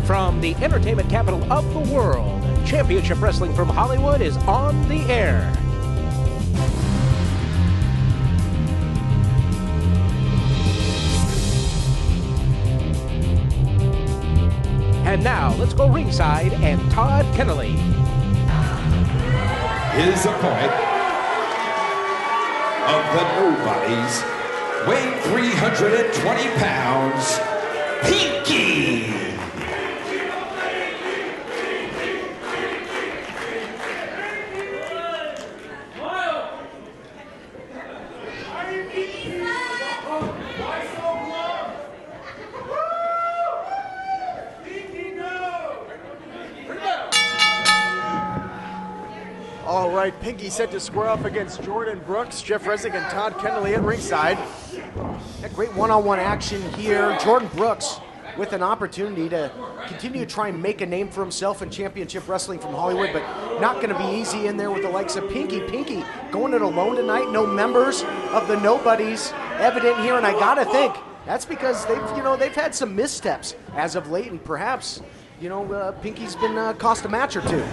From the entertainment capital of the world, Championship Wrestling from Hollywood is on the air. And now, let's go ringside and Todd Kennelly. His opponent of the Nobodies, weighing 320 pounds, Pinky. All right, Pinky set to square off against Jordan Brooks, Jeff Resnick, and Todd Kennelly at ringside. A great one-on-one action here. Jordan Brooks with an opportunity to continue to try and make a name for himself in Championship Wrestling from Hollywood, but not going to be easy in there with the likes of Pinky. Pinky going it alone tonight. No members of the Nobodies evident here, and I got to think that's because they've had some missteps as of late, and perhaps Pinky's been cost a match or two.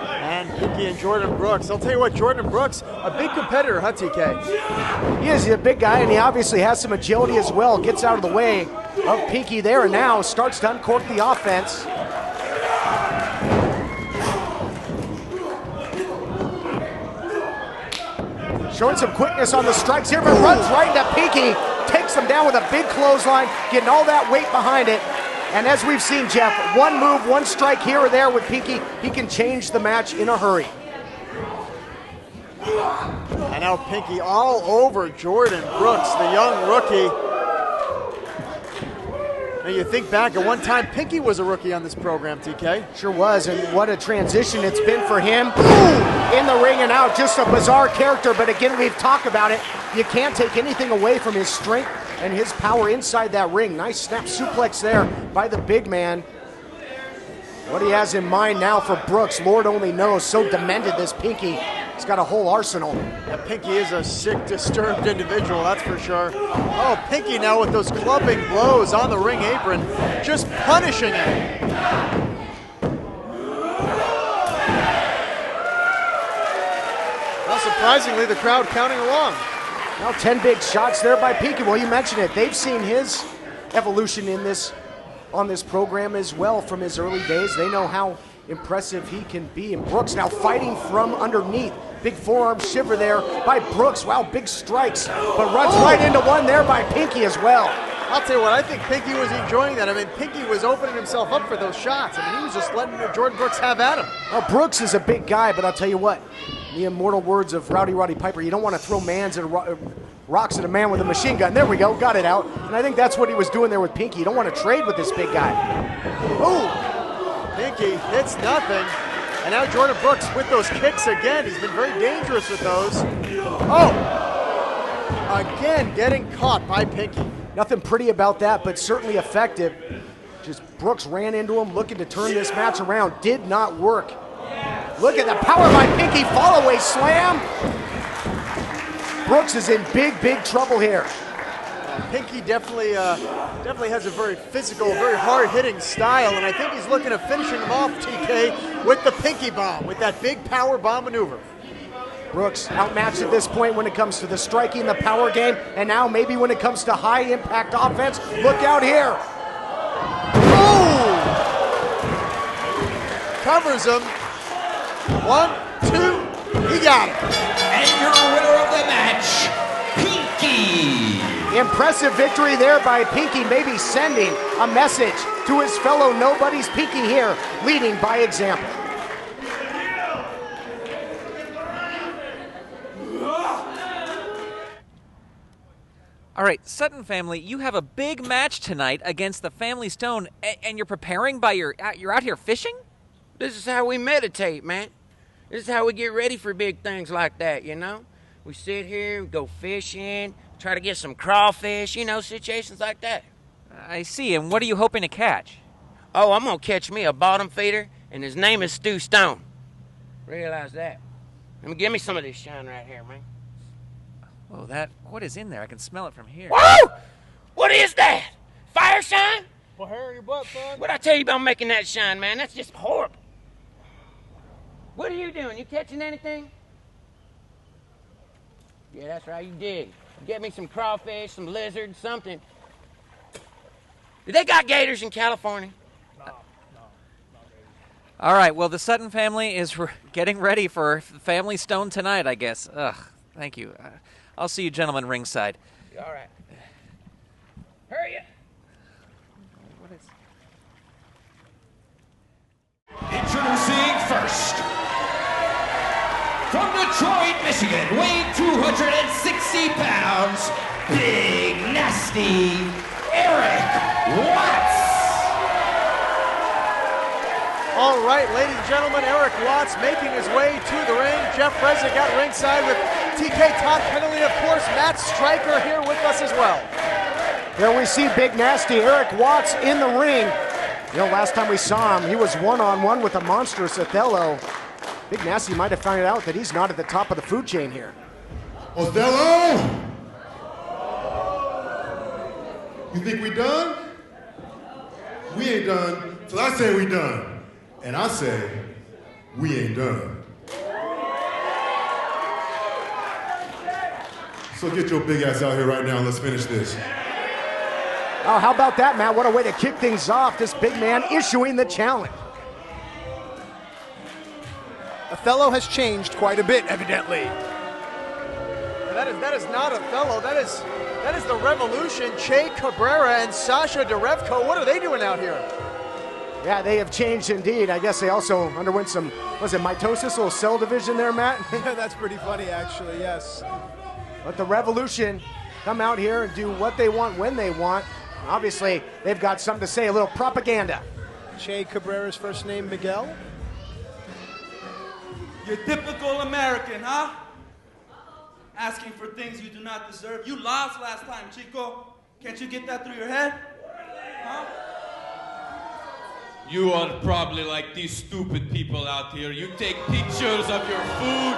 And Pinky and Jordan Brooks. I'll tell you what, Jordan Brooks, a big competitor, huh, TK? He is. He's a big guy, and he obviously has some agility as well. Gets out of the way of Pinky there, and now starts to uncork the offense. Showing some quickness on the strikes here, but runs right into Pinky. Takes him down with a big clothesline, getting all that weight behind it. And as we've seen, Jeff, one move, one strike here or there with Pinky, he can change the match in a hurry. And now Pinky all over Jordan Brooks, the young rookie. Now you think back, at one time, Pinky was a rookie on this program, TK. Sure was, and what a transition it's been for him. Ooh, in the ring and out, just a bizarre character, but again, we've talked about it. You can't take anything away from his strength and his power inside that ring. Nice snap suplex there by the big man. What he has in mind now for Brooks, Lord only knows. So demented, this Pinky. He's got a whole arsenal. Yeah, Pinky is a sick, disturbed individual, that's for sure. Oh, Pinky now with those clubbing blows on the ring apron, just punishing him. Well, surprisingly, the crowd counting along. Now 10 big shots there by Pinky. Well, you mentioned it. They've seen his evolution on this program as well from his early days. They know how impressive he can be. And Brooks now fighting from underneath. Big forearm shiver there by Brooks. Wow, big strikes. But runs right into one there by Pinky as well. I'll tell you what, I think Pinky was enjoying that. I mean, Pinky was opening himself up for those shots. I mean, he was just letting Jordan Brooks have at him. Well, Brooks is a big guy, but I'll tell you what, the immortal words of Roddy Piper, you don't want to throw rocks at a man with a machine gun. There we go, got it out. And I think that's what he was doing there with Pinky. You don't want to trade with this big guy. Ooh, Pinky hits nothing. And now Jordan Brooks with those kicks again. He's been very dangerous with those. Oh, again getting caught by Pinky. Nothing pretty about that, but certainly effective. Just Brooks ran into him, looking to turn this match around. Did not work. Look at the power by Pinky, fall away slam. Brooks is in big trouble here. Pinky definitely has a very physical, very hard-hitting style, and I think he's looking at finishing him off, TK, with the Pinky bomb, with that big power bomb maneuver. Brooks outmatched at this point when it comes to the striking, the power game, and now maybe when it comes to high-impact offense. Look out here. Ooh! Covers him. 1, 2, he got it. And your winner of the match, Pinky. Impressive victory there by Pinky, maybe sending a message to his fellow nobodies. Pinky here, leading by example. All right, Sutton family, you have a big match tonight against the Family Stone, and you're preparing by you're out here fishing? This is how we meditate, man. This is how we get ready for big things like that, you know? We sit here, go fishing, try to get some crawfish, you know, situations like that. I see, and what are you hoping to catch? Oh, I'm gonna catch me a bottom feeder, and his name is Stu Stone. Realize that. Let me give me some of this shine right here, man. Oh, what is in there? I can smell it from here. Whoa! What is that? Fire shine? Well, hair in your butt, son. What'd I tell you about making that shine, man? That's just horrible. What are you doing? You catching anything? Yeah, that's right, you did. Get me some crawfish, some lizards, something. Do they got gators in California? No. All right, well, the Sutton family is getting ready for Family Stone tonight, I guess. Ugh, thank you. I'll see you gentlemen ringside. All right. Hurry up. Introducing first, from Detroit, Michigan, weighing 260 pounds, big, nasty, Eric Watts. All right, ladies and gentlemen, Eric Watts making his way to the ring. Jeff Resnick at ringside with TK Todd Penalty, and of course, Matt Stryker here with us as well. There we see Big Nasty Eric Watts in the ring. You know, last time we saw him, he was one-on-one with a monstrous Othello. Big Nasty might have found out that he's not at the top of the food chain here. Othello! You think we done? We ain't done till I say we done. And I say, we ain't done. So get your big ass out here right now and let's finish this. Oh, how about that, Matt? What a way to kick things off. This big man issuing the challenge. Othello has changed quite a bit, evidently. And that is not Othello. That is the Revolution. Che Cabrera and Sasha Derevko. What are they doing out here? Yeah, they have changed indeed. I guess they also underwent some, was it mitosis, a little cell division there, Matt? Yeah, that's pretty funny, actually, yes. But the Revolution come out here and do what they want when they want. Obviously, they've got something to say, a little propaganda. Che Cabrera's first name, Miguel? You're typical American, huh? Asking for things you do not deserve. You lost last time, Chico. Can't you get that through your head? Huh? You are probably like these stupid people out here. You take pictures of your food.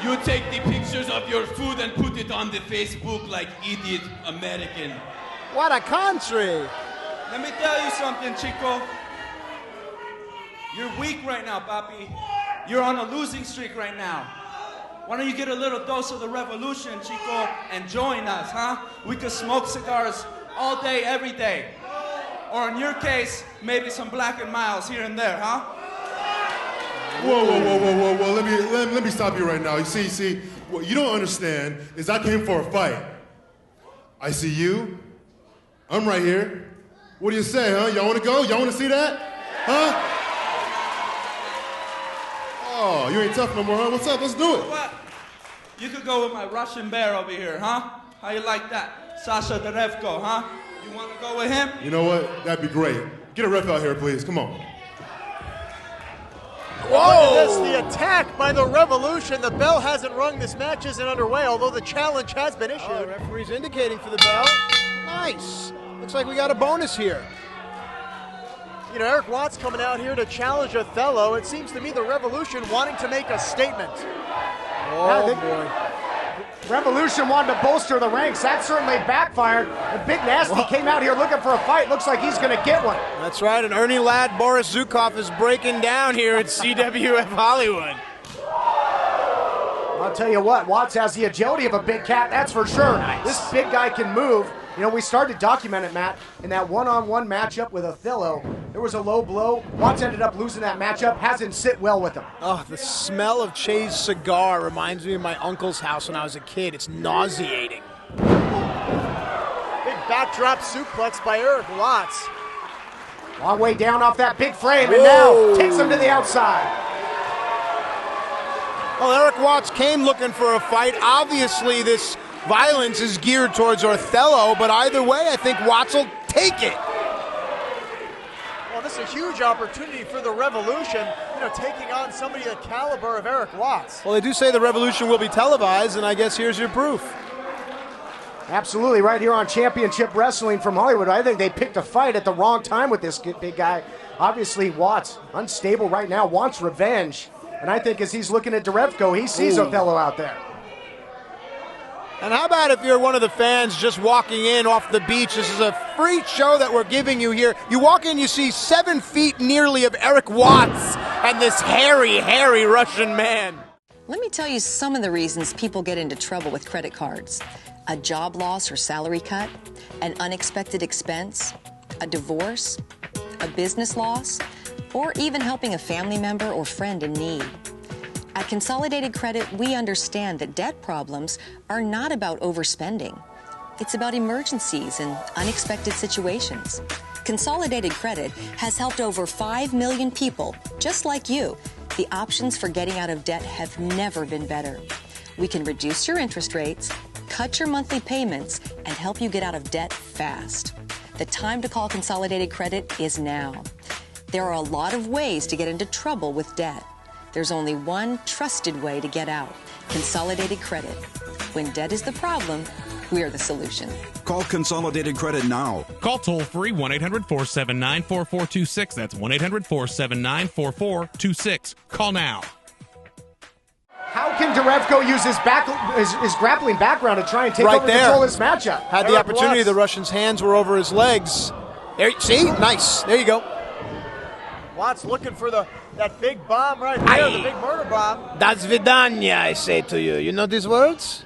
You take the pictures of your food and put it on the Facebook like idiot American. What a country! Let me tell you something, Chico. You're weak right now, papi. You're on a losing streak right now. Why don't you get a little dose of the revolution, Chico, and join us, huh? We could smoke cigars all day, every day. Or in your case, maybe some Black and Miles here and there, huh? Whoa. Let me stop you right now. You see, what you don't understand is I came for a fight. I see you. I'm right here. What do you say, huh? Y'all want to go? Y'all want to see that? Huh? Oh, you ain't tough no more, huh? What's up? Let's do it. What? You could go with my Russian bear over here, huh? How you like that? Sasha Derevko, huh? You want to go with him? You know what? That'd be great. Get a ref out here, please. Come on. Whoa! Look at this, the attack by the Revolution. The bell hasn't rung. This match isn't underway, although the challenge has been issued. Oh, the referee's indicating for the bell. Nice. Looks like we got a bonus here. You know, Eric Watts coming out here to challenge Othello. It seems to me the Revolution wanting to make a statement. Oh, boy. Revolution wanted to bolster the ranks. That certainly backfired. The Big Nasty came out here looking for a fight. Looks like he's going to get one. That's right, and Ernie Ladd, Boris Zukov is breaking down here at CWF Hollywood. I'll tell you what, Watts has the agility of a big cat, that's for sure. Nice. This big guy can move. You know, we started to document it, Matt, in that one-on-one matchup with Othello. There was a low blow. Watts ended up losing that matchup. Hasn't sit well with him. Oh, the smell of Che's cigar reminds me of my uncle's house when I was a kid. It's nauseating. Big backdrop suplex by Eric Watts. Long way down off that big frame, and now takes him to the outside. Well, Eric Watts came looking for a fight. Obviously, this violence is geared towards Othello, but either way, I think Watts will take it. Well, this is a huge opportunity for the Revolution, you know, taking on somebody the caliber of Eric Watts. Well, they do say the Revolution will be televised, and I guess here's your proof. Absolutely, right here on Championship Wrestling from Hollywood. I think they picked a fight at the wrong time with this big guy. Obviously, Watts, unstable right now, wants revenge. And I think as he's looking at Derevko, he sees Othello out there. And how about if you're one of the fans just walking in off the beach? This is a free show that we're giving you here. You walk in, you see 7 feet nearly of Eric Watts and this hairy, hairy Russian man. Let me tell you some of the reasons people get into trouble with credit cards. A job loss or salary cut, an unexpected expense, a divorce, a business loss, or even helping a family member or friend in need. At Consolidated Credit, we understand that debt problems are not about overspending. It's about emergencies and unexpected situations. Consolidated Credit has helped over 5 million people, just like you. The options for getting out of debt have never been better. We can reduce your interest rates, cut your monthly payments, and help you get out of debt fast. The time to call Consolidated Credit is now. There are a lot of ways to get into trouble with debt. There's only one trusted way to get out: Consolidated Credit. When debt is the problem, we're the solution. Call Consolidated Credit now. Call toll-free 1-800-479-4426. That's 1-800-479-4426. Call now. How can Derevko use his grappling background to try and take over control of this matchup? Had the opportunity. The Russian's hands were over his legs. There, see? Nice. There you go. Watts looking for that big bomb right there, the big murder bomb. Das vidanya, I say to you. You know these words?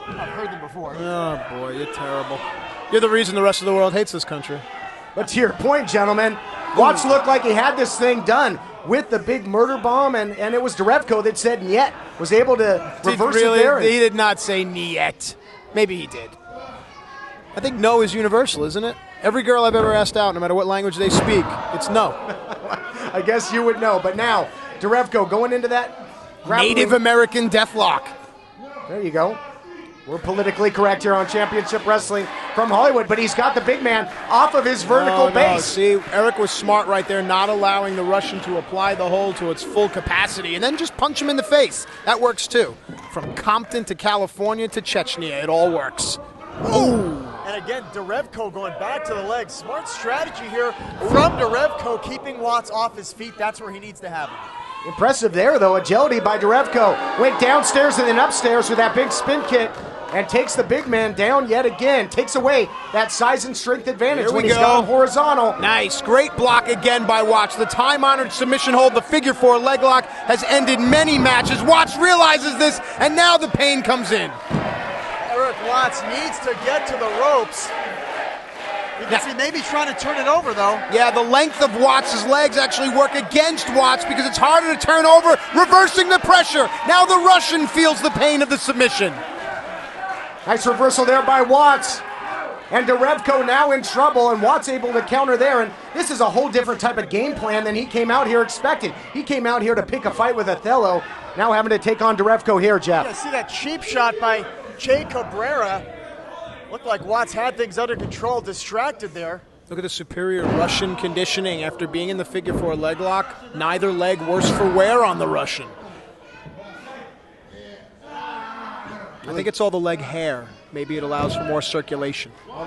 I've heard them before. Oh, boy, you're terrible. You're the reason the rest of the world hates this country. But to your point, gentlemen, Watts looked like he had this thing done with the big murder bomb, and it was Derevko that said "niet," was able to reverse it there. He did not say "niet." Maybe he did. I think no is universal, isn't it? Every girl I've ever asked out, no matter what language they speak, it's no. I guess you would know. But now, Derevko going into that Native American deathlock. There you go. We're politically correct here on Championship Wrestling from Hollywood, but he's got the big man off of his vertical base. See, Eric was smart right there, not allowing the Russian to apply the hold to its full capacity, and then just punch him in the face. That works too. From Compton to California to Chechnya, it all works. Ooh. And again, Derevko going back to the legs. Smart strategy here from Derevko, keeping Watts off his feet. That's where he needs to have him. Impressive there, though. Agility by Derevko. Went downstairs and then upstairs with that big spin kick and takes the big man down yet again. Takes away that size and strength advantage when he's got him horizontal. Nice. Great block again by Watts. The time-honored submission hold, the figure 4 leg lock, has ended many matches. Watts realizes this, and now the pain comes in. Eric Watts needs to get to the ropes. You can see maybe trying to turn it over, though. Yeah, the length of Watts' legs actually work against Watts because it's harder to turn over, reversing the pressure. Now the Russian feels the pain of the submission. Nice reversal there by Watts. And Derevko now in trouble, and Watts able to counter there. And this is a whole different type of game plan than he came out here expecting. He came out here to pick a fight with Othello, now having to take on Derevko here, Jeff. Yeah, see that cheap shot by Che Cabrera. Looked like Watts had things under control, distracted there. Look at the superior Russian conditioning after being in the figure 4 leg lock. Neither leg worse for wear on the Russian. I think it's all the leg hair. Maybe it allows for more circulation. Well,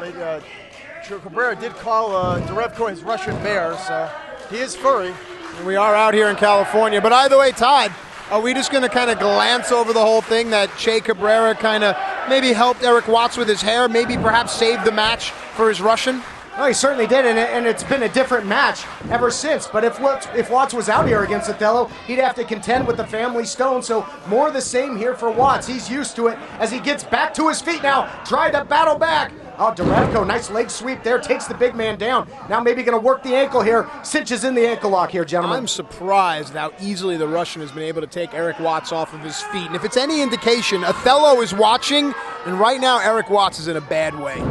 Cabrera did call Derevko his Russian bear, so he is furry. And we are out here in California. But either way, Todd, are we just going to kind of glance over the whole thing that Che Cabrera kind of maybe helped Eric Watts with his hair, maybe perhaps saved the match for his Russian? Oh, he certainly did, and it's been a different match ever since. But if Watts was out here against Othello, he'd have to contend with the family stone. So more of the same here for Watts. He's used to it as he gets back to his feet now. Tried to battle back. Oh, Derevko, nice leg sweep there, takes the big man down. Now maybe going to work the ankle here. Cinches in the ankle lock here, gentlemen. I'm surprised how easily the Russian has been able to take Eric Watts off of his feet. And if it's any indication, Othello is watching, and right now Eric Watts is in a bad way.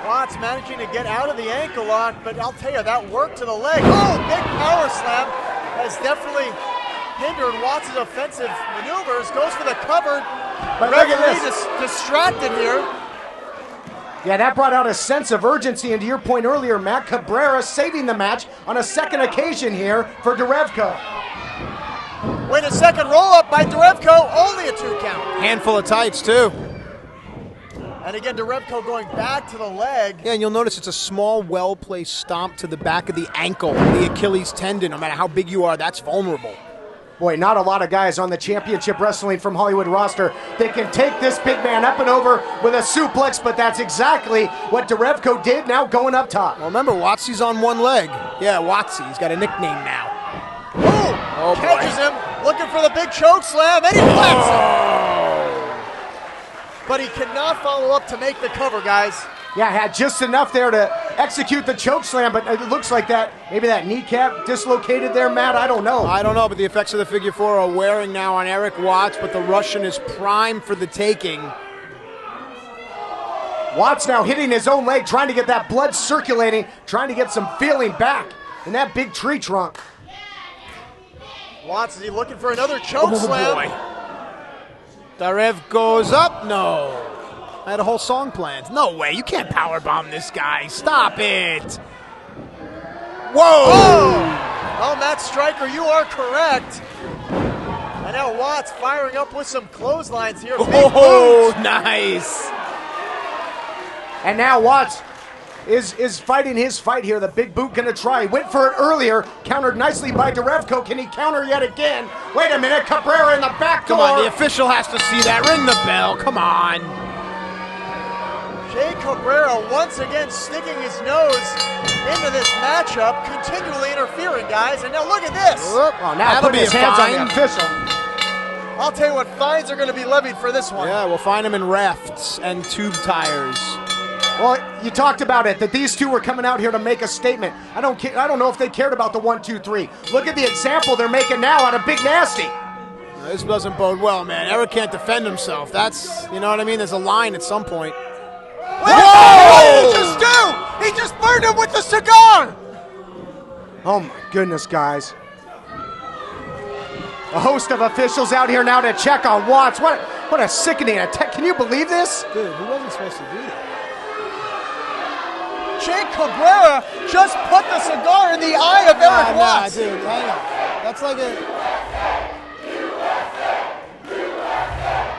Watts managing to get out of the ankle lock, but I'll tell you, that work to the leg. Oh, big power slam has definitely hindered Watts' offensive maneuvers. Goes for the cover. But look at this. Distracted here. Yeah, that brought out a sense of urgency, and to your point earlier, Matt, Cabrera saving the match on a second occasion here for Derevko. Wait a second, roll-up by Derevko, only a 2 count. Handful of tights, too. And again, Derevko going back to the leg. Yeah, and you'll notice it's a small, well-placed stomp to the back of the ankle, the Achilles tendon. No matter how big you are, that's vulnerable. Boy, not a lot of guys on the Championship Wrestling from Hollywood roster that can take this big man up and over with a suplex, but that's exactly what Derevko did, now going up top. Well, remember, Watsy's on one leg. Yeah, Watsy. He's got a nickname now. Oh, catches him, looking for the big choke slam, and he flaps him. But he cannot follow up to make the cover, guys. Yeah, had just enough there to execute the choke slam, but it looks like that, maybe that kneecap dislocated there, Matt. I don't know. I don't know, but the effects of the figure four are wearing now on Eric Watts, but the Russian is primed for the taking. Watts now hitting his own leg, trying to get that blood circulating, trying to get some feeling back in that big tree trunk. Watts, is he looking for another choke slam? Boy. Darev goes up. No. I had a whole song planned. No way. You can't powerbomb this guy. Stop it. Whoa. Oh, Matt Stryker, you are correct. And now Watts firing up with some clotheslines here. Oh, nice. And now Watts is fighting his fight here. The big boot gonna try. He went for it earlier. Countered nicely by Derevko. Can he counter yet again? Wait a minute. Cabrera in the back door. Come on, the official has to see that. Ring the bell. Come on. Jay Cabrera once again sticking his nose into this matchup, continually interfering, guys. And now look at this. Oh, now putting his hands on the official. I'll tell you what, fines are going to be levied for this one. Yeah, we'll find him in rafts and tube tires. Well, you talked about it, that these two were coming out here to make a statement. I don't know if they cared about the 1, 2, 3. Look at the example they're making now out of Big Nasty. No, this doesn't bode well, man. Eric can't defend himself. That's, you know what I mean? There's a line at some point. What did he just do? He just burned him with the cigar! Oh my goodness, guys. A host of officials out here now to check on Watts. What a sickening attack. Can you believe this? Dude, he wasn't supposed to do that. Jay Cabrera just put the cigar in the eye of Eric Watts. Nah, dude, hang on. That's like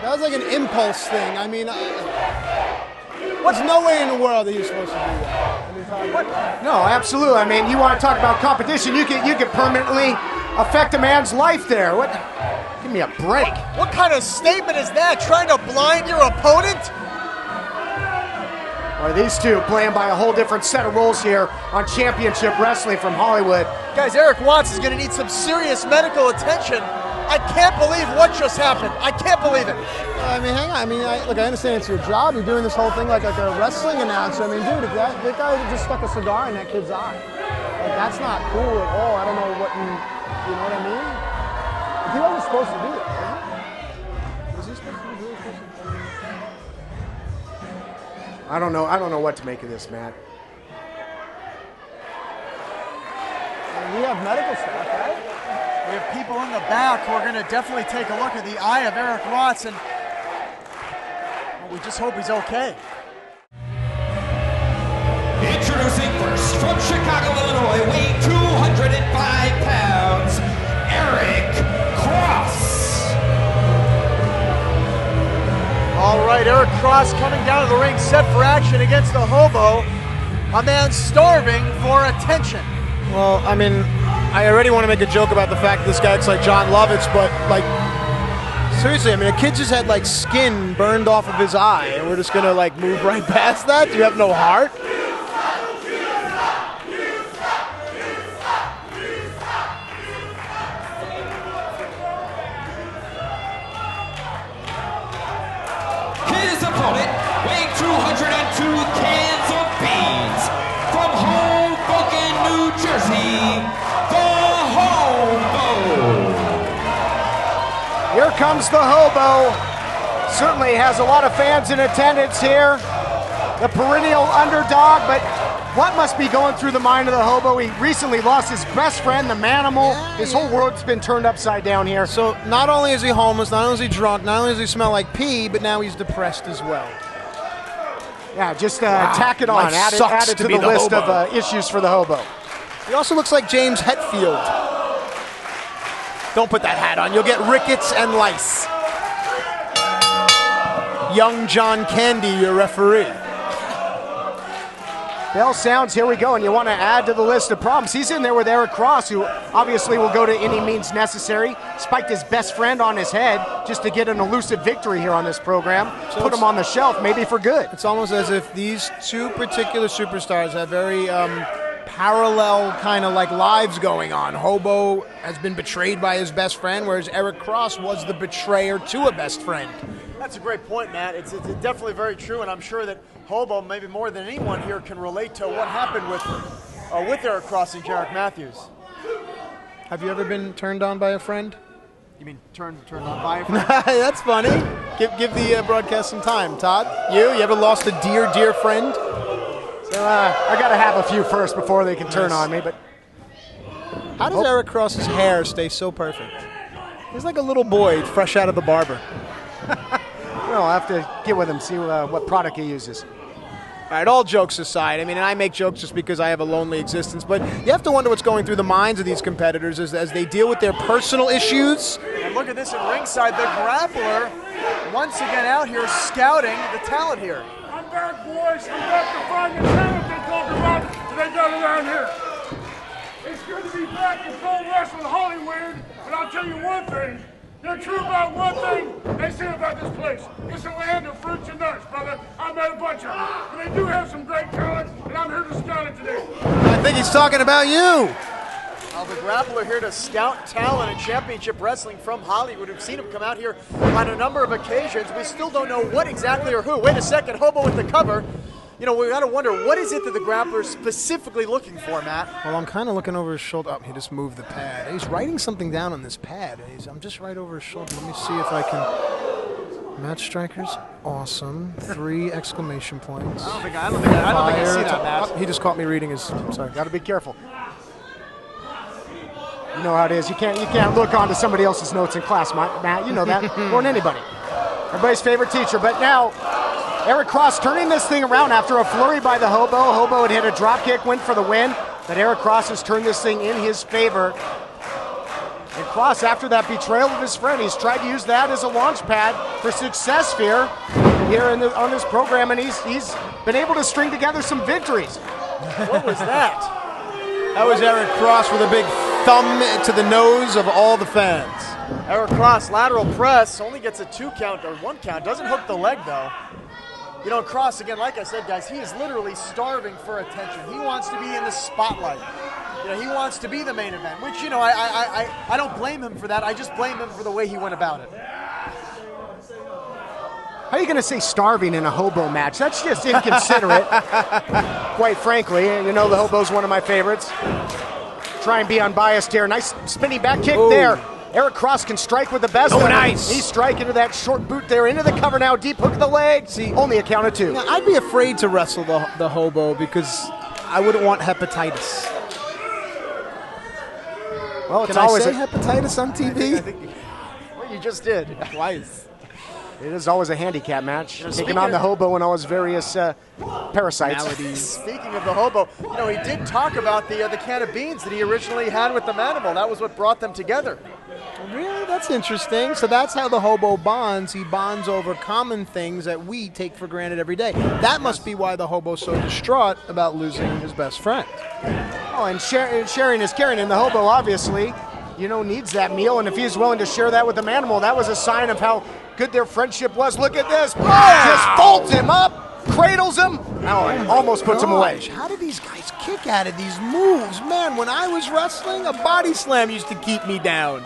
that was like an impulse thing. I mean, there's no way in the world that he was supposed to do that. No, absolutely. I mean, you want to talk about competition, you could permanently affect a man's life there. What? Give me a break. What kind of statement is that? Trying to blind your opponent? Or these two playing by a whole different set of roles here on Championship Wrestling from Hollywood. Guys, Eric Watts is going to need some serious medical attention. I can't believe what just happened. I can't believe it. I mean, hang on. I mean, look, I understand it's your job. You're doing this whole thing like a wrestling announcer. I mean, dude, if that guy just stuck a cigar in that kid's eye, like, that's not cool at all. I don't know what you know what I mean? He wasn't supposed to do it. Was he supposed to do it? I don't know what to make of this, Matt. We have medical staff, right? We have people in the back who are going to definitely take a look at the eye of Eric Watts, and well, we just hope he's okay. Introducing first from Chicago, Illinois, weighing 205 pounds, Eric Cross. All right, Eric Cross coming down to the ring, set for action against the hobo, a man starving for attention. Well, I mean, I already want to make a joke about the fact that this guy looks like John Lovitz, but, like, seriously, I mean, a kid just had, like, skin burned off of his eye, and we're just going to, like, move right past that? Do you have no heart? His opponent, weighing 202 cans of beans, from Hoboken, New Jersey, the Hobo. Here comes the hobo. Certainly has a lot of fans in attendance here. The perennial underdog, but what must be going through the mind of the hobo? He recently lost his best friend, the Manimal. His whole world's been turned upside down here. So not only is he homeless, not only is he drunk, not only does he smell like pee, but now he's depressed as well. Yeah, just tack it on. Add it to the list of issues for the hobo. He also looks like James Hetfield. Don't put that hat on. You'll get rickets and lice. Young John Candy, your referee. Bell sounds, here we go, and you want to add to the list of problems. He's in there with Eric Cross, who obviously will go to any means necessary. Spiked his best friend on his head just to get an elusive victory here on this program. So put him on the shelf, maybe for good. It's almost as if these two particular superstars have very parallel kind of like lives going on. Hobo has been betrayed by his best friend, whereas Eric Cross was the betrayer to a best friend. That's a great point, Matt. It's definitely very true, and I'm sure that Hobo, maybe more than anyone here, can relate to what happened with Eric Cross and Jarek Matthews. Have you ever been turned on by a friend? You mean turned on by a friend? That's funny. Give the broadcast some time, Todd. You ever lost a dear friend? So I got to have a few first before they can turn on me. But how does Eric Cross's hair stay so perfect? He's like a little boy fresh out of the barber. Well, I'll have to get with him, see what product he uses. All right, all jokes aside, I mean, and I make jokes just because I have a lonely existence, but you have to wonder what's going through the minds of these competitors as they deal with their personal issues. And look at this at ringside, the grappler once again out here scouting the talent here. I'm back, boys. I'm back to find the talent they talk about they got around here. It's good to be back in full wrestling Hollywood, but I'll tell you one thing. They're true about one thing they say about this place. It's a land of fruits and nuts, brother. I met a bunch of them. And they do have some great talent, and I'm here to scout it today. I think he's talking about you. Well, the grappler here to scout talent in championship wrestling from Hollywood. We've seen him come out here on a number of occasions. We still don't know what exactly or who. Wait a second, Hobo with the cover. You know, we got to wonder, what is it that the grappler is specifically looking for, Matt? Well, I'm kind of looking over his shoulder. Oh, he just moved the pad. He's writing something down on this pad. I'm just right over his shoulder. Let me see if I can. Match strikers, awesome. 3 exclamation points. I don't think I see that, Matt. Oh, he just caught me reading his. I'm sorry. Got to be careful. You know how it is. You can't look onto somebody else's notes in class, Matt. You know that more than anybody. Everybody's favorite teacher. But now, Eric Cross turning this thing around after a flurry by the Hobo. Hobo had hit a drop kick, went for the win. But Eric Cross has turned this thing in his favor. And Cross, after that betrayal of his friend, he's tried to use that as a launch pad for success here on this program, and he's been able to string together some victories. What was that? That was Eric Cross with a big thumb to the nose of all the fans. Eric Cross, lateral press, only gets a 2 count or 1 count. Doesn't hook the leg, though. You know, Cross, again, like I said, guys, he is literally starving for attention. He wants to be in the spotlight. You know, he wants to be the main event, which, you know, I don't blame him for that. I just blame him for the way he went about it. How are you going to say starving in a Hobo match? That's just inconsiderate, quite frankly. You know, the Hobo's one of my favorites. Try and be unbiased here. Nice spinning back kick there. Eric Cross can strike with the best. Oh, nice. He's striking into that short boot there, into the cover now, deep hook of the leg. See, only a count of 2. Now, I'd be afraid to wrestle the Hobo because I wouldn't want hepatitis. Well, it's Can always I say hepatitis on TV? I think well, you just did. Twice. It is always a handicap match, taking on the Hobo and all his various parasites. Speaking of the Hobo, you know, he did talk about the can of beans that he originally had with the Manimal. That was what brought them together. Really? That's interesting. So that's how the Hobo bonds. He bonds over common things that we take for granted every day. That must be why the Hobo's so distraught about losing his best friend. Oh, and sharing is caring, and the Hobo obviously, you know, needs that meal, and if he's willing to share that with the Manimal, that was a sign of how good their friendship was. Look at this. Just folds him up, cradles him, almost puts him away. How do these guys kick out of these moves? Man, when I was wrestling, a body slam used to keep me down.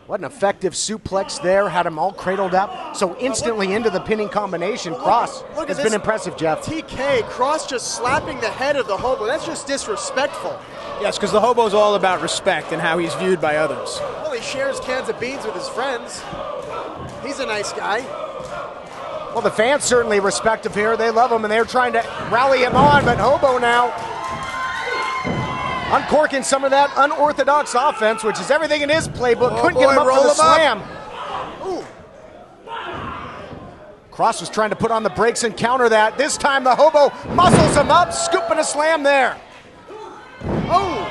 What an effective suplex there, had him all cradled up, so instantly into the pinning combination. Cross has been impressive, Jeff. TK, Cross just slapping the head of the Hobo. That's just disrespectful. Yes, because the Hobo's all about respect and how he's viewed by others. Well, he shares cans of beans with his friends. He's a nice guy. Well, the fans certainly respect him here. They love him, and they're trying to rally him on, but Hobo now uncorking some of that unorthodox offense, which is everything in his playbook. Couldn't get him up for the slam. Ooh. Cross was trying to put on the brakes and counter that. This time the Hobo muscles him up, scooping a slam there. Oh!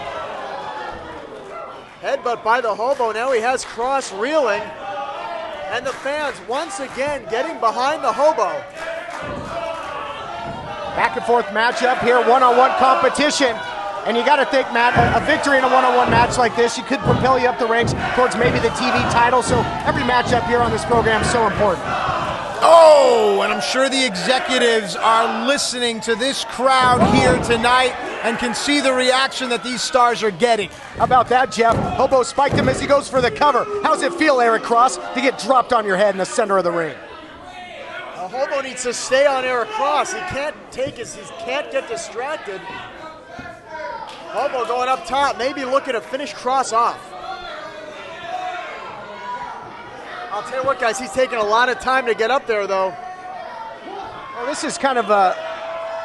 Headbutt by the Hobo. Now he has Cross reeling. And the fans once again getting behind the Hobo. Back and forth matchup here, one-on-one competition. And you got to think, Matt, a victory in a one-on-one match like this, you could propel you up the ranks towards maybe the TV title. So every matchup here on this program is so important. Oh, and I'm sure the executives are listening to this crowd here tonight and can see the reaction that these stars are getting. How about that, Jeff? Hobo spiked him as he goes for the cover. How's it feel, Eric Cross, to get dropped on your head in the center of the ring? Hobo needs to stay on Eric Cross. He can't get distracted. Hobo going up top, maybe looking to finish Cross off. I'll tell you what, guys, he's taking a lot of time to get up there, though. Well, this is kind of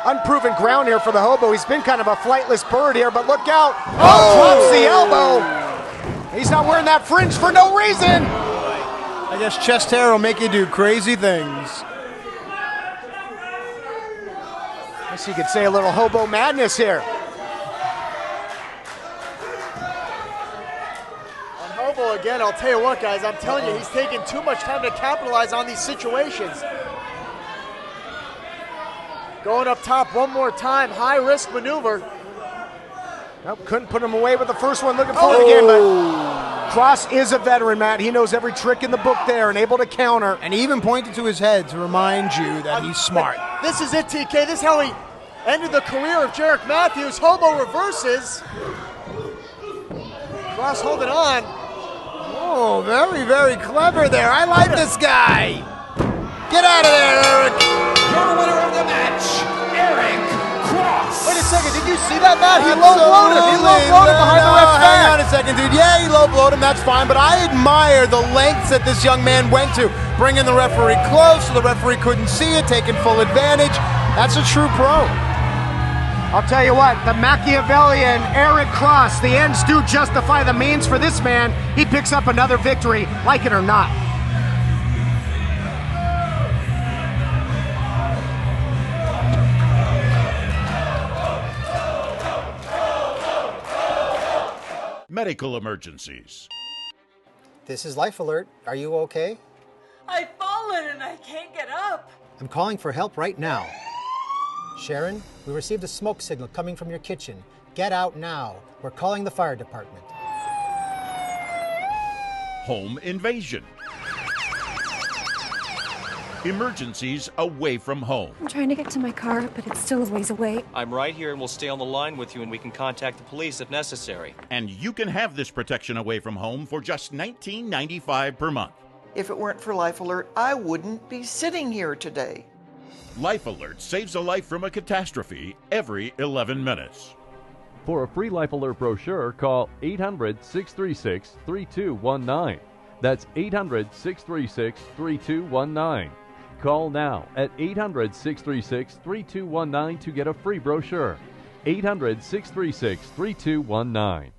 unproven ground here for the Hobo. He's been kind of a flightless bird here, but look out. Oh, drops the elbow. He's not wearing that fringe for no reason. I guess chest hair will make you do crazy things. I guess you could say a little Hobo madness here. Hobo again, I'll tell you what, guys, I'm telling you, he's taking too much time to capitalize on these situations. Going up top one more time, high-risk maneuver. Nope, couldn't put him away with the first one, looking for it again, but Cross is a veteran, Matt. He knows every trick in the book there and able to counter. And he even pointed to his head to remind you that he's smart. This is it, TK. This is how he ended the career of Jarek Matthews. Hobo reverses. Cross holding on. Oh, very, very clever there. I like this guy. Get out of there, Eric. Your winner of the match, Eric Cross. Wait a second, did you see that, Matt? He low-blowed him. He low-blowed him behind the ref's back. Hang on a second, dude. Yeah, he low-blowed him, that's fine, but I admire the lengths that this young man went to, bringing the referee close so the referee couldn't see it, taking full advantage. That's a true pro. I'll tell you what, the Machiavellian Eric Cross, the ends do justify the means for this man. He picks up another victory, like it or not. Medical emergencies. This is Life Alert. Are you okay? I've fallen and I can't get up. I'm calling for help right now. Sharon, we received a smoke signal coming from your kitchen. Get out now. We're calling the fire department. Home invasion. Emergencies away from home. I'm trying to get to my car, but it's still a ways away. I'm right here and we'll stay on the line with you and we can contact the police if necessary. And you can have this protection away from home for just $19.95 per month. If it weren't for Life Alert, I wouldn't be sitting here today. Life Alert saves a life from a catastrophe every 11 minutes. For a free Life Alert brochure, call 800-636-3219. That's 800-636-3219. Call now at 800-636-3219 to get a free brochure. 800-636-3219.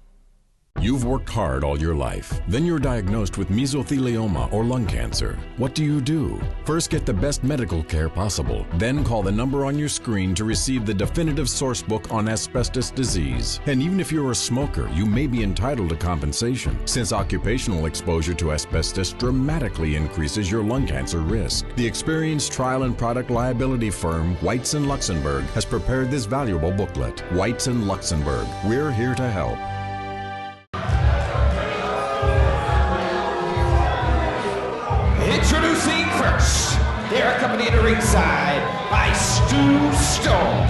You've worked hard all your life. Then you're diagnosed with mesothelioma or lung cancer. What do? First, get the best medical care possible. Then call the number on your screen to receive the definitive source book on asbestos disease. And even if you're a smoker, you may be entitled to compensation, since occupational exposure to asbestos dramatically increases your lung cancer risk. The experienced trial and product liability firm Whites & Luxembourg has prepared this valuable booklet. Whites & Luxembourg. We're here to help. Introducing first, they're accompanied ringside by Stu Stone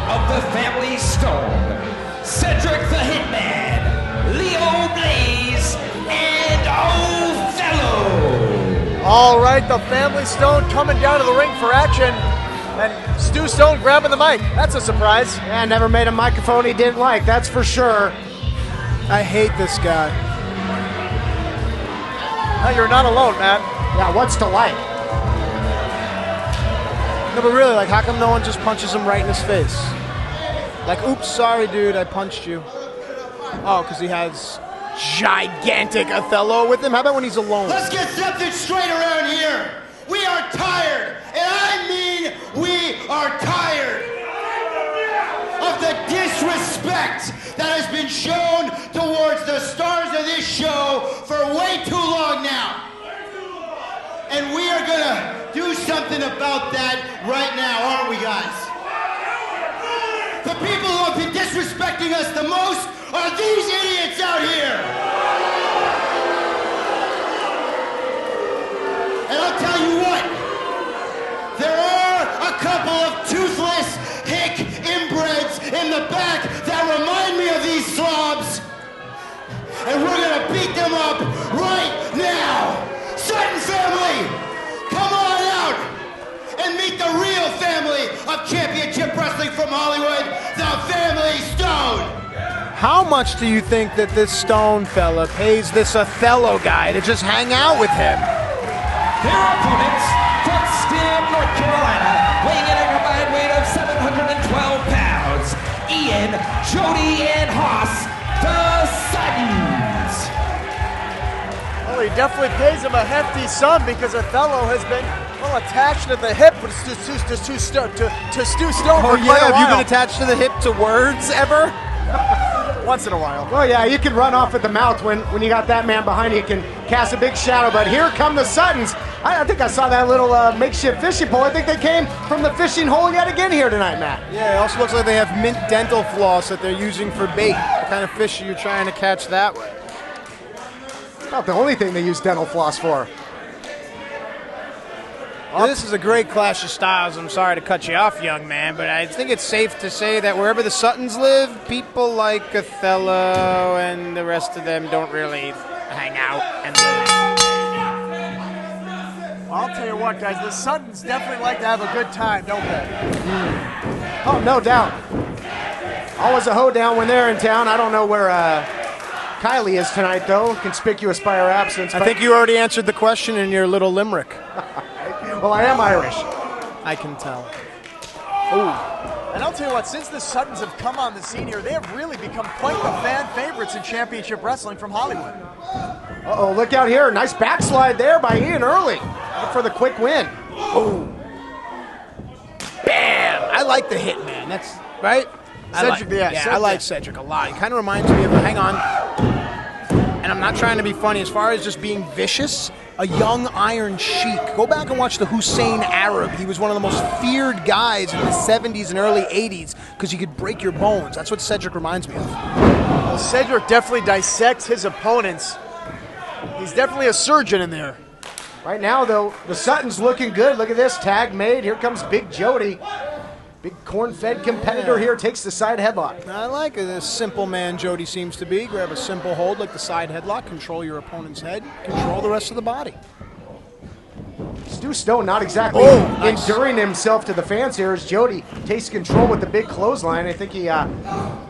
of the family Stone, Cedric the Hitman, Leo Blaze, and Othello. All right, the family Stone coming down to the ring for action, and Stu Stone grabbing the mic. That's a surprise. Yeah, never made a microphone he didn't like, that's for sure. I hate this guy. No, you're not alone, Matt. Yeah, what's to like? No, but really, like, how come no one just punches him right in his face? Like, oops, sorry, dude, I punched you. Oh, because he has gigantic Othello with him? How about when he's alone? Let's get something straight around here. We are tired, and I mean we are tired of the disrespect that has been shown towards the stars of this show for way too long now. And we are gonna do something something about that right now, aren't we, guys? The people who have been disrespecting us the most are these idiots out here. And I'll tell you what, there are a couple of toothless hick inbreds in the back that remind me of these slobs. And we're gonna beat them up right now. Sutton family, come on out and meet the real family of championship wrestling from Hollywood, the Family Stone. How much do you think that this Stone fella pays this Othello guy to just hang out with him? Their opponents from Stem, North Carolina, weighing in a combined weight of 712 pounds, Ian, Jody, and Haas, the Suttons. Well, he definitely pays him a hefty sum because Othello has been, well, attached to the hip to Stu Stone Oh for yeah, quite a have you while. been attached to the hip to words ever? Once in a while. Well, yeah, you can run off at the mouth when you got that man behind you. You can cast a big shadow, but here come the Suttons. I think I saw that little makeshift fishing pole. I think they came from the fishing hole yet again here tonight, Matt. Yeah, it also looks like they have mint dental floss that they're using for bait. What kind of fish are you trying to catch that way? Not the only thing they use dental floss for. Well, this is a great clash of styles. I'm sorry to cut you off, young man, but I think it's safe to say that wherever the Suttons live, people like Othello and the rest of them don't really hang out. And Well, I'll tell you what, guys, the Suttons definitely like to have a good time, don't they? Oh, no doubt. Always a hoedown when they're in town. I don't know where Kylie is tonight, though, conspicuous by her absence. I think you already answered the question in your little limerick. Well, I am Irish. I can tell. Ooh. And I'll tell you what, since the Suttons have come on the scene here, they have really become quite the fan favorites in championship wrestling from Hollywood. Uh-oh, look out here. Nice backslide there by Ian Early. Look for the quick win. Oh. Bam! I like the Hitman. That's right. Cedric, I like Cedric a lot. He kind of reminds me of, hang on, and I'm not trying to be funny, as far as just being vicious, a young Iron Sheik. Go back and watch the Hussein Arab. He was one of the most feared guys in the 70s and early 80s because he could break your bones. That's what Cedric reminds me of. Well, Cedric definitely dissects his opponents. He's definitely a surgeon in there. Right now, though, the Suttons looking good. Look at this, tag made. Here comes Big Jody. Big corn-fed competitor here takes the side headlock. I like it. A simple man Jody seems to be. Grab a simple hold like the side headlock, control your opponent's head, control the rest of the body. Stu Stone not exactly enduring himself to the fans here as Jody takes control with the big clothesline. I think he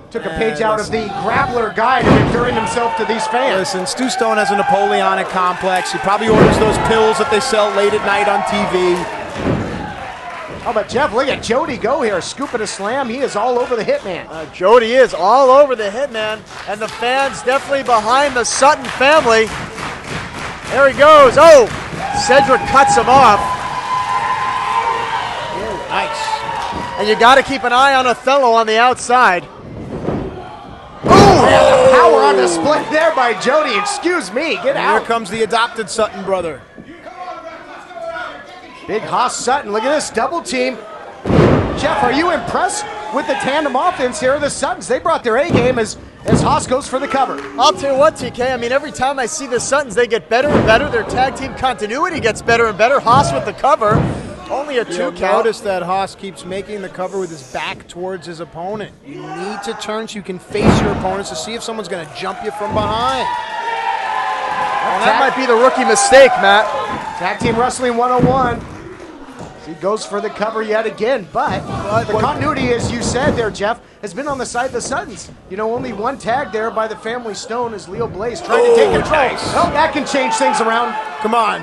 took a page out of the Grappler Guide and enduring himself to these fans. Listen, Stu Stone has a Napoleonic complex. He probably orders those pills that they sell late at night on TV. Oh, but Jeff, look at Jody go here, scooping a slam. He is all over the Hitman. Jody is all over the Hitman, and the fans definitely behind the Sutton family. There he goes. Oh, Cedric cuts him off. Nice. And you got to keep an eye on Othello on the outside. Oh, power on display there by Jody. Excuse me, get out. Here comes the adopted Sutton brother. Big Haas Sutton, look at this double team. Jeff, are you impressed with the tandem offense here of the Suttons? They brought their A game as Haas goes for the cover. I'll tell you what, TK, I mean, every time I see the Suttons, they get better and better. Their tag team continuity gets better and better. Haas with the cover, only a 2 count. Notice that Haas keeps making the cover with his back towards his opponent. You need to turn so you can face your opponents to see if someone's going to jump you from behind. Well, that might be the rookie mistake, Matt. Tag Team Wrestling 101. He goes for the cover yet again, but the continuity, as you said there, Jeff, has been on the side of the Suttons. You know, only one tag there by the Family Stone as Leo Blaze trying to take control. Nice. Oh, that can change things around. Come on.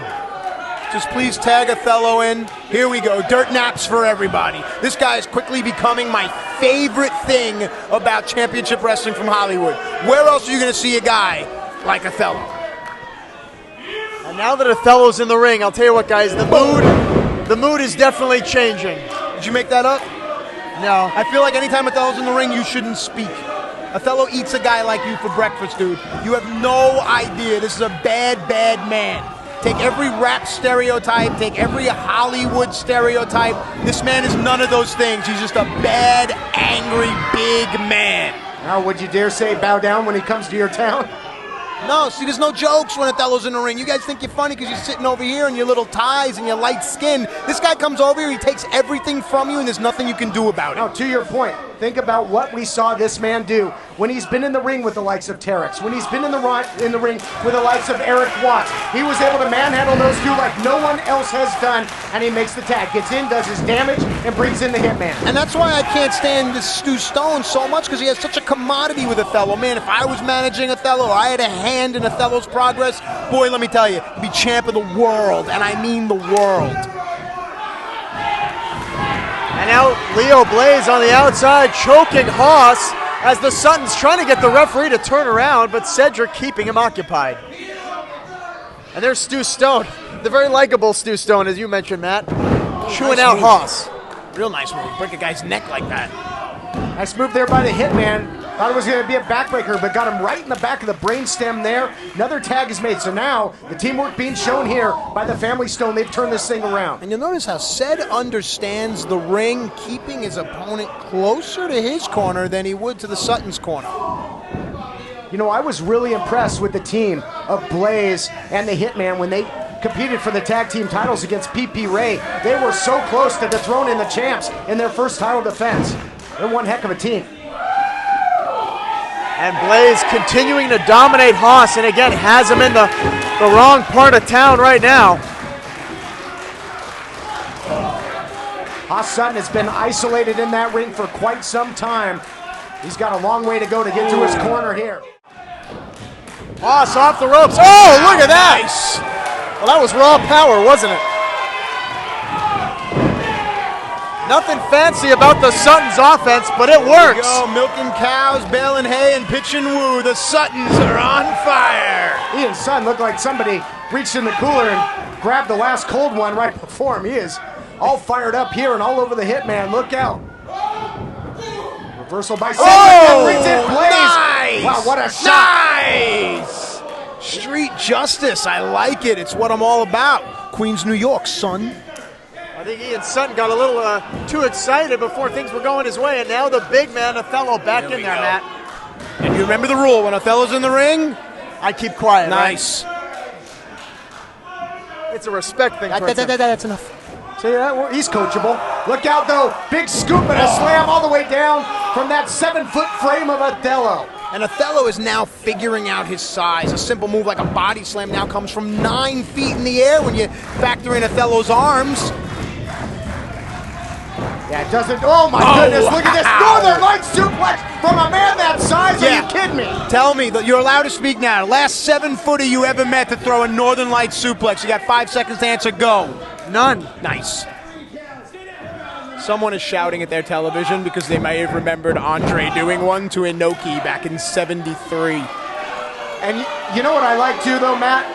Just please tag Othello in. Here we go. Dirt naps for everybody. This guy is quickly becoming my favorite thing about championship wrestling from Hollywood. Where else are you going to see a guy like Othello? And now that Othello's in the ring, I'll tell you what, guys, the mood is definitely changing. Did you make that up? No. I feel like anytime Othello's in the ring, you shouldn't speak. Othello eats a guy like you for breakfast, dude. You have no idea. This is a bad, bad man. Take every rap stereotype, take every Hollywood stereotype. This man is none of those things. He's just a bad, angry, big man. Now, would you dare say bow down when he comes to your town? No, see, there's no jokes when Othello's in the ring. You guys think you're funny because you're sitting over here in your little ties and your light skin. This guy comes over here, he takes everything from you, and there's nothing you can do about it. Now, to your point, think about what we saw this man do when he's been in the ring with the likes of Terex, when he's been in the ring with the likes of Eric Watts. He was able to manhandle those two like no one else has done, and he makes the tag, gets in, does his damage, and brings in the Hitman. And that's why I can't stand this Stu Stone so much, because he has such a commodity with Othello. Man, if I was managing Othello, or I had a hand in Othello's progress, boy, let me tell you, he'd be champ of the world, and I mean the world. And now Leo Blaze on the outside, choking Haas as the Suttons trying to get the referee to turn around, but Cedric keeping him occupied. And there's Stu Stone, the very likable Stu Stone, as you mentioned, Matt, chewing out Haas. Real nice move, break a guy's neck like that. Nice move there by the Hitman. Thought it was going to be a backbreaker, but got him right in the back of the brainstem there. Another tag is made, so now the teamwork being shown here by the Family Stone. They've turned this thing around. And you'll notice how Ced understands the ring, keeping his opponent closer to his corner than he would to the Sutton's corner. You know, I was really impressed with the team of Blaze and the Hitman when they competed for the tag team titles against PP Ray. They were so close to dethroning the champs in their first title defense. They're one heck of a team. And Blaze continuing to dominate Haas, and again has him in the wrong part of town right now. Haas Sutton has been isolated in that ring for quite some time. He's got a long way to go to get to his corner here. Haas off the ropes. Oh, look at that! Nice. Well, that was raw power, wasn't it? Nothing fancy about the Suttons offense, but it works. Go, milking cows, baling hay, and pitching woo. The Suttons are on fire. Ian Sutton looked like somebody reached in the cooler and grabbed the last cold one right before him. He is all fired up here and all over the Hitman. Look out. Reversal by Cedric. Oh, nice. Wow, what a shot. Nice. Street justice. I like it. It's what I'm all about. Queens, New York, son. I think Ian Sutton got a little too excited before things were going his way, and now the big man, Othello, back in there, Matt. And you remember the rule, when Othello's in the ring, I keep quiet. Nice. Right? It's a respect thing. That's enough. See that? He's coachable. Look out, though. Big scoop and a slam all the way down from that 7-foot frame of Othello. And Othello is now figuring out his size. A simple move like a body slam now comes from 9 feet in the air when you factor in Othello's arms. Yeah, it doesn't. Oh my goodness! Look at this Northern Light suplex from a man that size. Are you kidding me? Tell me that you're allowed to speak now. Last 7-footer you ever met to throw a Northern Light suplex. You got 5 seconds to answer. Go. None. Nice. Someone is shouting at their television because they may have remembered Andre doing one to Inoki back in '73. And you know what I like too, though, Matt,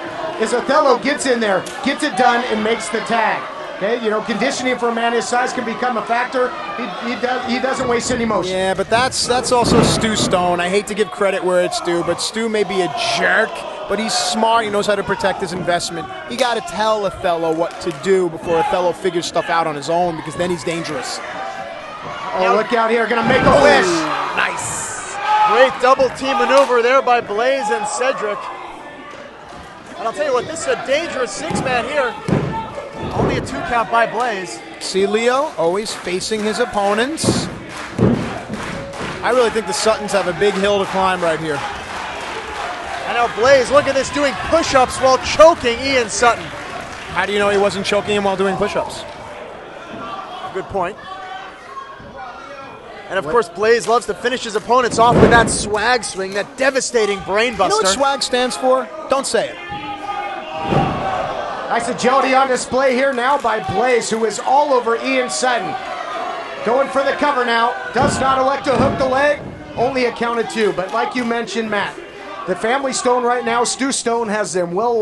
is Othello gets in there, gets it done, and makes the tag. Okay, you know, conditioning for a man his size can become a factor. He doesn't waste any motion. Yeah, but that's also Stu Stone. I hate to give credit where it's due, but Stu may be a jerk, but he's smart. He knows how to protect his investment. You got to tell Othello what to do before Othello figures stuff out on his own, because then he's dangerous. Oh, look out here, gonna make a wish. Nice. Great double team maneuver there by Blaze and Cedric. And I'll tell you what, this is a dangerous 6-man here. Only a 2 count by Blaze. See, Leo, always facing his opponents. I really think the Suttons have a big hill to climb right here. And now Blaze, look at this, doing push-ups while choking Ian Sutton. How do you know he wasn't choking him while doing push-ups? Good point. And of course, Blaze loves to finish his opponents off with that swag swing, that devastating brainbuster. You know what swag stands for? Don't say it. Nice agility on display here now by Blaze, who is all over Ian Sutton. Going for the cover now. Does not elect to hook the leg. Only a count of 2. But like you mentioned, Matt, the Family Stone right now, Stu Stone has them well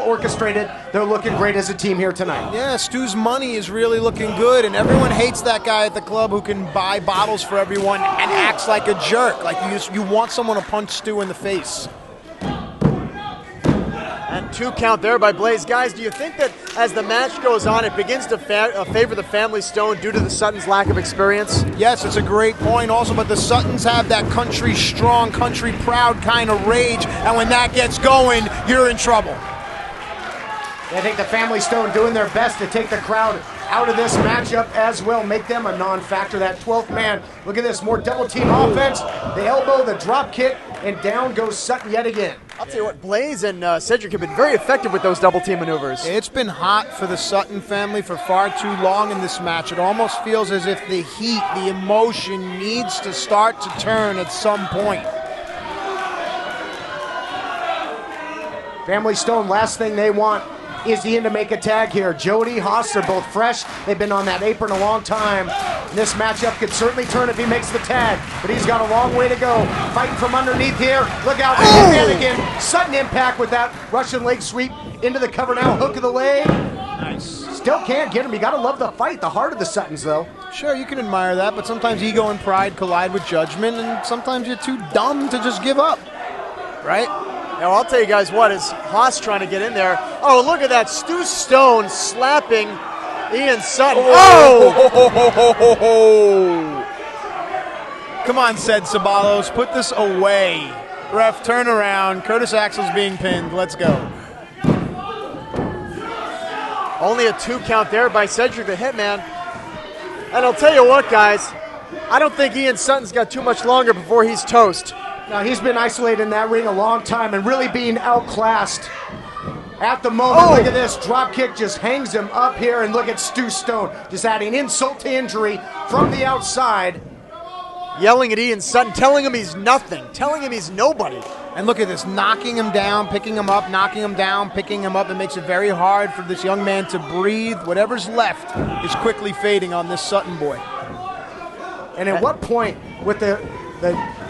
orchestrated. They're looking great as a team here tonight. Yeah, Stu's money is really looking good, and everyone hates that guy at the club who can buy bottles for everyone and acts like a jerk. Like you want someone to punch Stu in the face. And 2 count there by Blaze. Guys, do you think that as the match goes on, it begins to favor the Family Stone due to the Suttons' lack of experience? Yes, it's a great point also, but the Suttons have that country strong, country proud kind of rage, and when that gets going, you're in trouble. I think the Family Stone doing their best to take the crowd out of this matchup as well, make them a non-factor. That 12th man, look at this, more double team offense, the elbow, the drop kick, and down goes Sutton yet again. I'll tell you what, Blaze and Cedric have been very effective with those double team maneuvers. It's been hot for the Sutton family for far too long in this match. It almost feels as if the heat, the emotion needs to start to turn at some point. Family Stone, last thing they want is Ian to make a tag here. Jody, Haas are both fresh. They've been on that apron a long time. This matchup could certainly turn if he makes the tag, but he's got a long way to go. Fighting from underneath here. Look out, man again. Sudden impact with that Russian leg sweep into the cover now. Hook of the leg. Nice. Still can't get him. You got to love the fight, the heart of the Suttons, though. Sure, you can admire that, but sometimes ego and pride collide with judgment, and sometimes you're too dumb to just give up, right? Now, I'll tell you guys what, is Haas trying to get in there. Oh, look at that. Stu Stone slapping Ian Sutton. Come on, said Sabalos. Put this away. Ref, turn around. Curtis Axel's being pinned. Let's go. Only a 2 count there by Cedric the Hitman. And I'll tell you what, guys. I don't think Ian Sutton's got too much longer before he's toast. Now, he's been isolated in that ring a long time and really being outclassed at the moment. Look at this. Drop kick just hangs him up here, and look at Stu Stone just adding insult to injury from the outside. Yelling at Ian Sutton, telling him he's nothing, telling him he's nobody. And look at this, knocking him down, picking him up, knocking him down, picking him up. It makes it very hard for this young man to breathe. Whatever's left is quickly fading on this Sutton boy. And at what point with the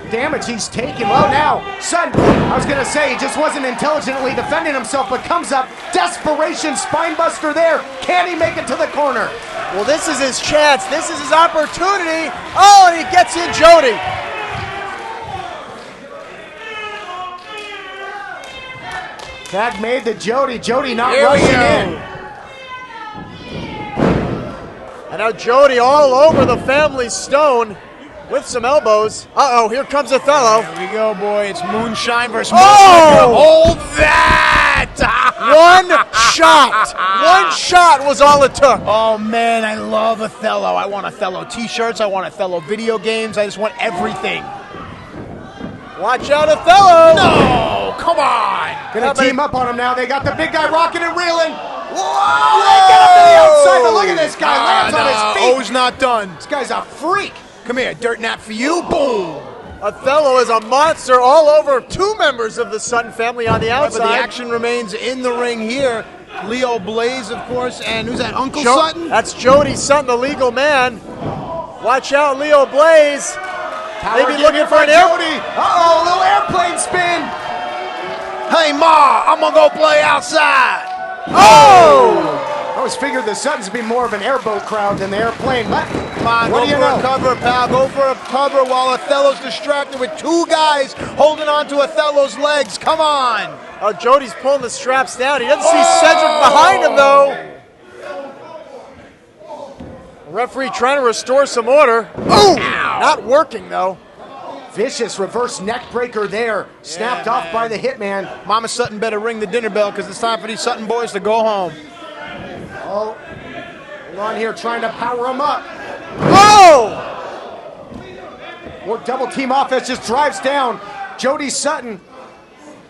damage he's taken? Well, now, Sutton, I was going to say, he just wasn't intelligently defending himself, but comes up, desperation, spine buster there. Can he make it to the corner? Well, this is his chance. This is his opportunity. Oh, and he gets in Jody. Tag made to Jody. Jody not rushing in. And now Jody all over the Family Stone with some elbows. Uh-oh, here comes Othello. Here we go, boy. It's moonshine versus hold that! One shot. One shot was all it took. Oh, man, I love Othello. I want Othello t-shirts. I want Othello video games. I just want everything. Watch out, Othello. No, come on. Gonna team up on him now. They got the big guy rocking and reeling. Whoa! They get up to the outside, but look at this guy. Lands on his feet. O's not done. This guy's a freak. Come here, dirt nap for you. Boom. Othello is a monster all over 2 members of the Sutton family on the outside. But the action remains in the ring here. Leo Blaze, of course, and who's that, Uncle Sutton? That's Jody Sutton, the legal man. Watch out, Leo Blaze. Maybe looking for an Jody. Uh-oh, a little airplane spin. Hey, Ma, I'm going to go play outside. Oh! I always figured the Suttons would be more of an airboat crowd than the airplane. But come on, go for a cover, pal. Go for a cover while Othello's distracted with 2 guys holding on to Othello's legs. Come on. Oh, Jody's pulling the straps down. He doesn't see Cedric behind him, though. The referee trying to restore some order. Ooh! Not working, though. Vicious reverse neck breaker there. Snapped off by the Hitman. Mama Sutton better ring the dinner bell because it's time for these Sutton boys to go home. Oh, hold on here, trying to power him up. Oh! More double team offense just drives down Jody Sutton.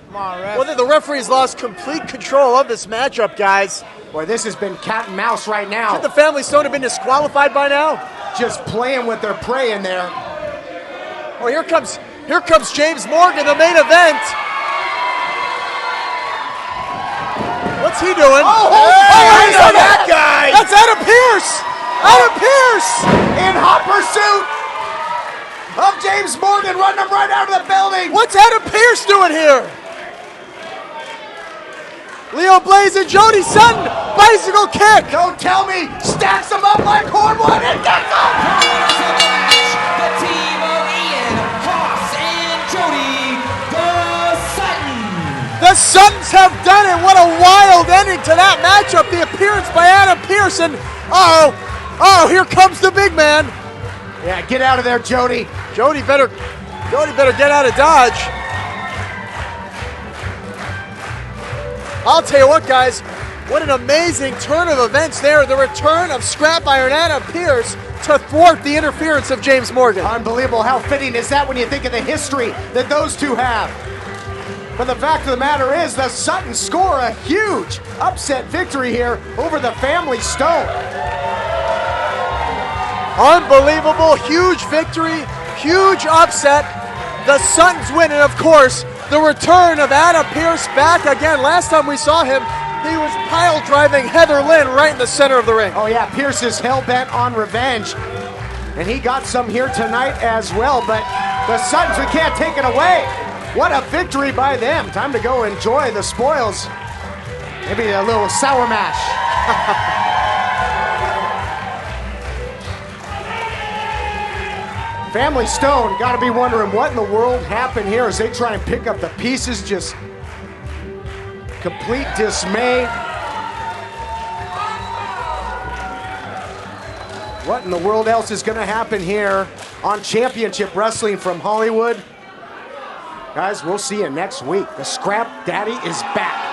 Come on, ref. Well, the referee's lost complete control of this matchup, guys. Boy, this has been cat and mouse right now. Should the Family Stone have been disqualified by now? Just playing with their prey in there. Oh, here comes James Morgan, the main event. What's he doing? I know that guy. That's Adam Pearce. Adam Pearce in hot pursuit of James Morgan, running him right out of the building. What's Adam Pearce doing here? Leo Blaze and Jody Sutton, bicycle kick. Don't tell me. Stacks him up like Hornwood and gets him. The team of Ian, Haas, and Jody the Sutton. The Suttons have done it. What a wild ending to that matchup. The appearance by Adam Pearson. Oh, here comes the big man. Yeah, get out of there, Jody. Jody better get out of Dodge. I'll tell you what, guys. What an amazing turn of events there. The return of Scrap Iron Adam Pearce to thwart the interference of James Morgan. Unbelievable. How fitting is that when you think of the history that those two have? But the fact of the matter is, the Suttons score a huge upset victory here over the Family Stone. Unbelievable, huge victory, huge upset. The Suttons win, and of course, the return of Adam Pearce back again. Last time we saw him, he was pile driving Heather Lynn right in the center of the ring. Oh yeah, Pearce is hell-bent on revenge. And he got some here tonight as well, but the Suttons, we can't take it away. What a victory by them. Time to go enjoy the spoils. Maybe a little sour mash. Family Stone got to be wondering what in the world happened here as they try and pick up the pieces. Just complete dismay. What in the world else is going to happen here on Championship Wrestling from Hollywood? Guys, we'll see you next week. The Scrap Daddy is back.